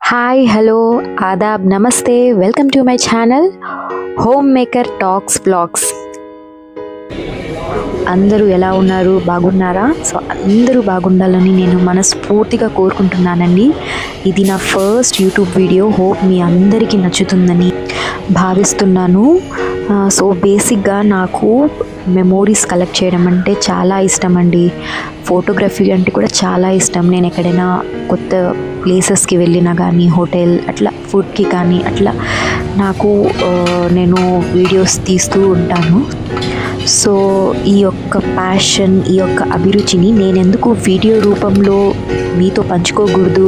Hi hello Aadab నమస్తే welcome to my channel home maker talks vlogs. అందరూ ఎలా ఉన్నారు, బాగున్నారా? సో అందరూ బాగుండాలని నేను మనస్ఫూర్తిగా కోరుకుంటున్నానండి. ఇది నా ఫస్ట్ యూట్యూబ్ వీడియో. హోప్ మీ అందరికీ నచ్చుతుందని భావిస్తున్నాను. సో బేసిక్గా నాకు మెమోరీస్ కలెక్ట్ చేయడం అంటే చాలా ఇష్టం అండి. ఫోటోగ్రఫీ అంటే కూడా చాలా ఇష్టం. నేను ఎక్కడైనా కొత్త ప్లేసెస్కి వెళ్ళినా కానీ, హోటల్ అట్లా ఫుడ్కి కానీ అట్లా నాకు నేను వీడియోస్ తీస్తూ ఉంటాను. సో ఈ యొక్క ప్యాషన్, ఈ యొక్క అభిరుచిని నేను ఎందుకు వీడియో రూపంలో మీతో పంచుకోకూడదు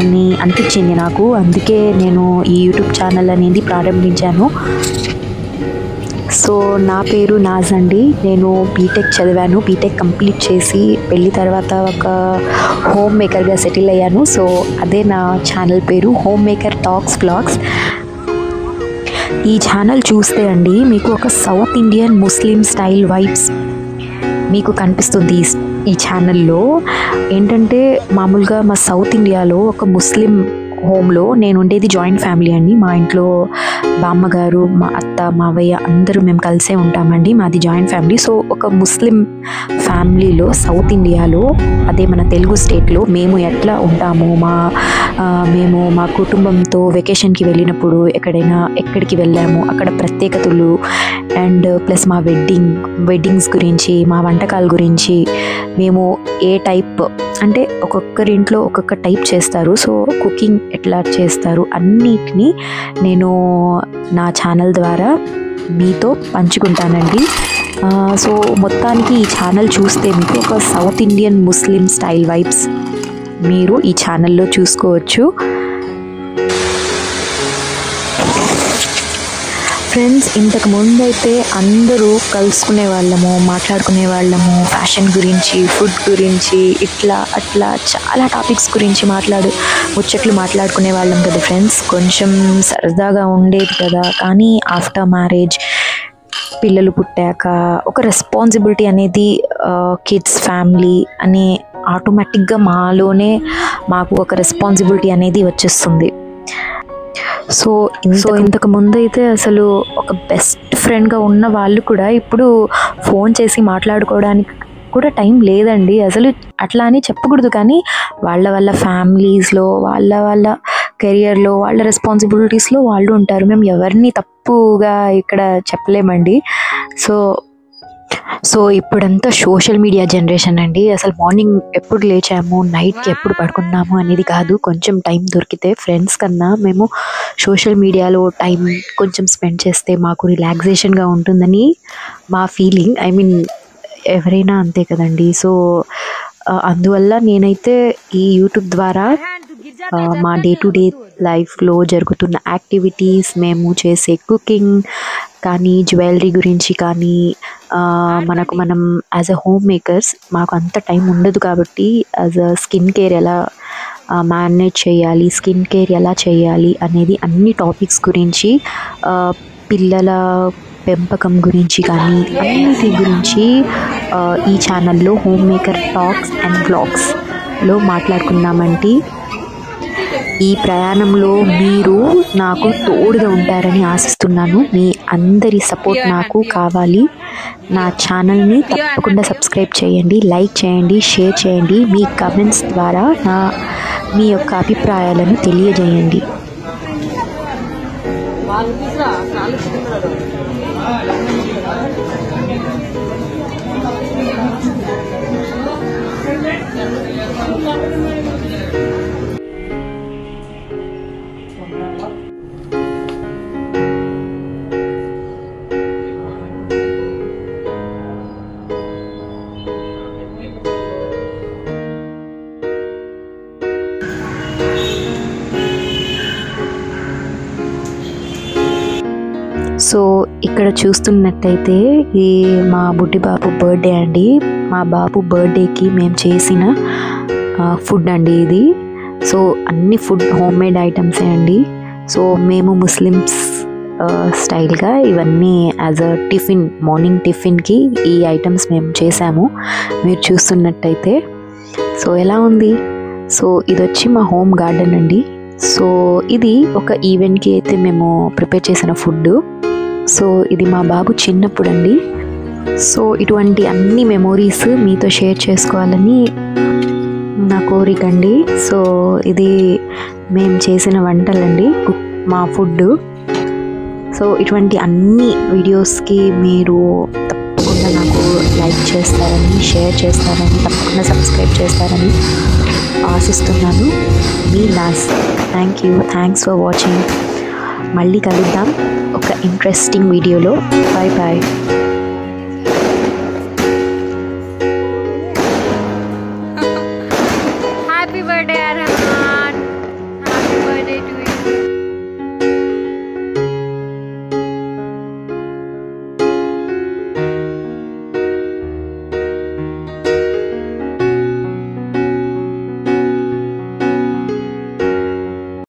అని అనిపించింది నాకు. అందుకే నేను ఈ యూట్యూబ్ ఛానల్ అనేది ప్రారంభించాను. సో నా పేరు నాజ్ అండి. నేను బీటెక్ చదివాను. బీటెక్ కంప్లీట్ చేసి పెళ్ళి తర్వాత ఒక హోమ్ మేకర్గా సెటిల్ అయ్యాను. సో అదే నా ఛానల్ పేరు, హోమ్ మేకర్ టాక్స్ వ్లాగ్స్. ఈ ఛానల్ చూస్తే అండి మీకు ఒక సౌత్ ఇండియన్ ముస్లిం స్టైల్ వైబ్స్ మీకు కనిపిస్తుంది. ఈ ఛానల్లో ఏంటంటే మామూలుగా మా సౌత్ ఇండియాలో ఒక ముస్లిం హోమ్లో నేను ఉండేది జాయింట్ ఫ్యామిలీ అండి. మా ఇంట్లో బామ్మగారు, మా అత్త, మావయ్య అందరూ మేము కలిసే ఉంటామండి. మాది జాయింట్ ఫ్యామిలీ. సో ఒక ముస్లిం ఫ్యామిలీలో సౌత్ ఇండియాలో, అదే మన తెలుగు స్టేట్లో మేము ఎట్లా ఉంటాము, మేము మా కుటుంబంతో వెకేషన్కి వెళ్ళినప్పుడు ఎక్కడికి వెళ్ళాము, అక్కడ ప్రత్యేకతలు అండ్ ప్లస్ మా వెడ్డింగ్స్ గురించి, మా వంటకాల గురించి, మేము ఏ టైప్ అంటే ఒక్కొక్కరింట్లో ఒక్కొక్క టైప్ చేస్తారు. సో కుకింగ్ ఎట్లా చేస్తారు అన్నిటినీ నేను నా ఛానల్ ద్వారా మీతో పంచుకుంటానండి. సో మొత్తానికి ఈ ఛానల్ చూస్తే మీకు ఒక సౌత్ ఇండియన్ ముస్లిం స్టైల్ వైబ్స్ మీరు ఈ ఛానల్లో చూసుకోవచ్చు. ఫ్రెండ్స్, ఇంతకు ముందు అయితే అందరూ కలుసుకునే వాళ్ళము, మాట్లాడుకునే వాళ్ళము, ఫ్యాషన్ గురించి, ఫుడ్ గురించి, ఇట్లా అట్లా చాలా టాపిక్స్ గురించి ముచ్చట్లు మాట్లాడుకునే వాళ్ళం కదా ఫ్రెండ్స్. కొంచెం సరదాగా ఉండేది కదా. కానీ ఆఫ్టర్ మ్యారేజ్, పిల్లలు పుట్టాక ఒక రెస్పాన్సిబిలిటీ అనేది, కిడ్స్, ఫ్యామిలీ అనే ఆటోమేటిక్గా మాకు ఒక రెస్పాన్సిబిలిటీ అనేది వచ్చేస్తుంది. సో ఇంతకు ముందు అయితే అసలు ఒక బెస్ట్ ఫ్రెండ్గా ఉన్న వాళ్ళు కూడా ఇప్పుడు ఫోన్ చేసి మాట్లాడుకోవడానికి కూడా టైం లేదండి. అసలు అట్లా అని చెప్పకూడదు, కానీ వాళ్ళ ఫ్యామిలీస్లో, వాళ్ళ కెరియర్లో, వాళ్ళ రెస్పాన్సిబిలిటీస్లో వాళ్ళు ఉంటారు. మేము ఎవరిని తప్పుగా ఇక్కడ చెప్పలేమండి. సో ఇప్పుడంతా సోషల్ మీడియా జనరేషన్ అండి. అసలు మార్నింగ్ ఎప్పుడు లేచాము, నైట్కి ఎప్పుడు పడుకున్నాము అనేది కాదు. కొంచెం టైం దొరికితే ఫ్రెండ్స్ కన్నా మేము సోషల్ మీడియాలో టైం కొంచెం స్పెండ్ చేస్తే మాకు రిలాక్సేషన్గా ఉంటుందని మా ఫీలింగ్. ఎవరైనా అంతే కదండి. సో అందువల్ల నేనైతే ఈ యూట్యూబ్ ద్వారా మా డే టు డే లైఫ్లో జరుగుతున్న యాక్టివిటీస్, మేము చేసే కుకింగ్ కానీ, జ్యువెలరీ గురించి కానీ, మనం యాజ్ అ హోమ్ మేకర్స్ మాకు అంత టైం ఉండదు కాబట్టి యాజ్ అ స్కిన్ కేర్ ఎలా మేనేజ్ చేయాలి, స్కిన్ కేర్ ఎలా చేయాలి అనేది అన్ని టాపిక్స్ గురించి, పిల్లల పెంపకం గురించి కానీ అన్నిటి గురించి ఈ ఛానల్లో హోమ్ మేకర్ టాక్స్ అండ్ వ్లాగ్స్లో మాట్లాడుకున్నామండి. ఈ ప్రయాణంలో మీరు నాకు తోడుగా ఉంటారని ఆశిస్తున్నాను. మీ అందరి సపోర్ట్ నాకు కావాలి. నా ఛానల్ని తప్పకుండా సబ్స్క్రైబ్ చేయండి, లైక్ చేయండి, షేర్ చేయండి. మీ కమెంట్స్ ద్వారా మీ యొక్క అభిప్రాయాలను తెలియజేయండి. సో ఇక్కడ చూస్తున్నట్టయితే ఈ మా బుడ్డి బాబు బర్త్డే అండి. మా బాబు బర్త్డేకి మేము చేసిన ఫుడ్ అండి ఇది. సో అన్ని ఫుడ్ హోమ్ మేడ్ ఐటమ్సే అండి. సో మేము ముస్లిమ్స్ స్టైల్గా ఇవన్నీ యాజ్ అ టిఫిన్, మార్నింగ్ టిఫిన్కి ఈ ఐటమ్స్ మేము చేసాము. మీరు చూస్తున్నట్టయితే సో ఎలా ఉంది. సో ఇది వచ్చి మా హోమ్ గార్డెన్ అండి. సో ఇది ఒక ఈవెంట్కి అయితే మేము ప్రిపేర్ చేసిన ఫుడ్. సో ఇది మా బాబు చిన్నప్పుడు అండి. సో ఇటువంటి అన్ని మెమోరీస్ మీతో షేర్ చేసుకోవాలని నా కోరిక అండి. సో ఇది మేము చేసిన వంటలండి, మా ఫుడ్. సో ఇటువంటి అన్ని వీడియోస్కి మీరు తప్పకుండా నాకు లైక్ చేస్తారని, షేర్ చేస్తారని, తప్పకుండా సబ్స్క్రైబ్ చేస్తారని ఆశిస్తున్నాను. మీ నాస్. Thanks for watching. మళ్ళీ కలుద్దాం ఒక ఇంట్రెస్టింగ్ వీడియోలో. Bye bye.